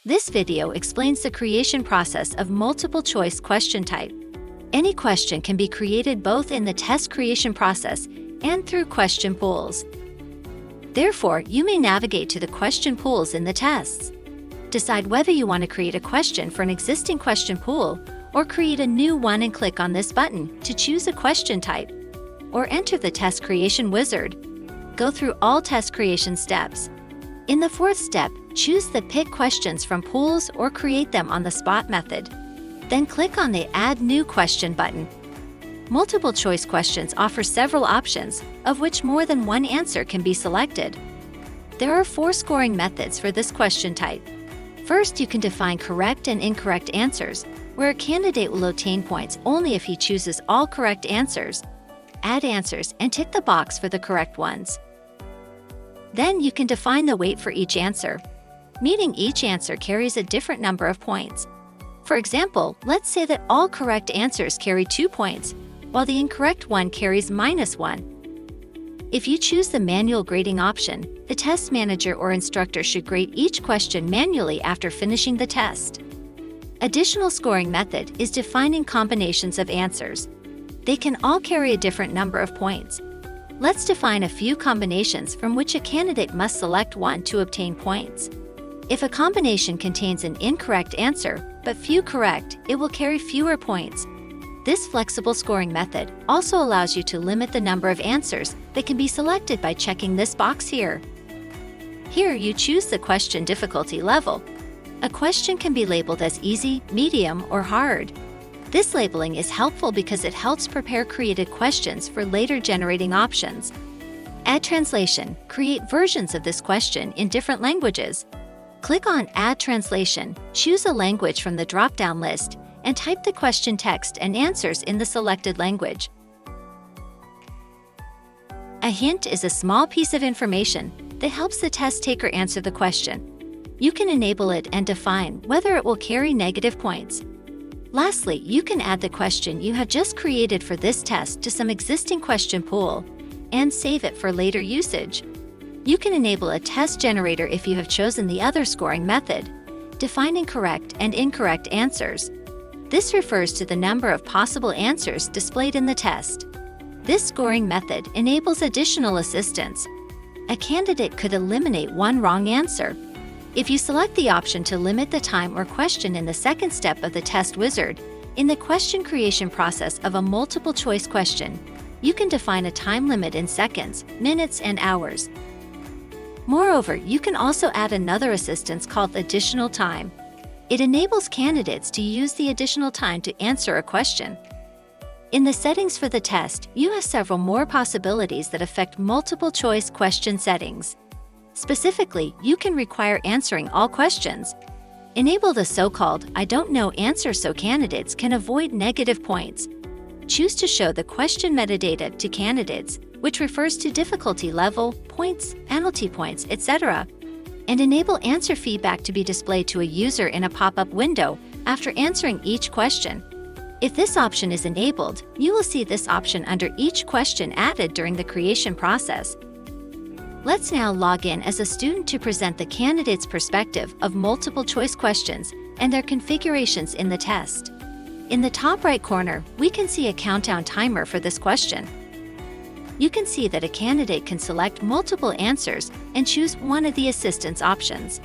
This video explains the creation process of multiple choice question type. Any question can be created both in the test creation process and through question pools. Therefore, you may navigate to the question pools in the tests. Decide whether you want to create a question for an existing question pool or create a new one and click on this button to choose a question type. Or enter the test creation wizard. Go through all test creation steps. In the fourth step, choose the Pick Questions from Pools or Create Them on the Spot method. Then click on the Add New Question button. Multiple choice questions offer several options, of which more than one answer can be selected. There are 4 scoring methods for this question type. First, you can define correct and incorrect answers, where a candidate will obtain points only if he chooses all correct answers. Add answers and tick the box for the correct ones. Then you can define the weight for each answer, meaning each answer carries a different number of points. For example, let's say that all correct answers carry 2 points, while the incorrect one carries -1. If you choose the manual grading option, the test manager or instructor should grade each question manually after finishing the test. Additional scoring method is defining combinations of answers. They can all carry a different number of points. Let's define a few combinations from which a candidate must select one to obtain points. If a combination contains an incorrect answer, but few correct, it will carry fewer points. This flexible scoring method also allows you to limit the number of answers that can be selected by checking this box here. Here you choose the question difficulty level. A question can be labeled as easy, medium, or hard. This labeling is helpful because it helps prepare created questions for later generating options. Add translation. Create versions of this question in different languages. Click on Add Translation, choose a language from the drop-down list, and type the question text and answers in the selected language. A hint is a small piece of information that helps the test taker answer the question. You can enable it and define whether it will carry negative points. Lastly, you can add the question you have just created for this test to some existing question pool and save it for later usage. You can enable a test generator if you have chosen the other scoring method, defining correct and incorrect answers. This refers to the number of possible answers displayed in the test. This scoring method enables additional assistance. A candidate could eliminate one wrong answer. If you select the option to limit the time or question in the second step of the test wizard, in the question creation process of a multiple choice question, you can define a time limit in seconds, minutes, and hours. Moreover, you can also add another assistance called additional time. It enables candidates to use the additional time to answer a question. In the settings for the test, you have several more possibilities that affect multiple choice question settings. Specifically, you can require answering all questions. Enable the so-called I don't know answer so candidates can avoid negative points. Choose to show the question metadata to candidates, which refers to difficulty level, points, penalty points, etc. And enable answer feedback to be displayed to a user in a pop-up window after answering each question. If this option is enabled, you will see this option under each question added during the creation process. Let's now log in as a student to present the candidate's perspective of multiple choice questions and their configurations in the test. In the top right corner, we can see a countdown timer for this question. You can see that a candidate can select multiple answers and choose one of the assistance options.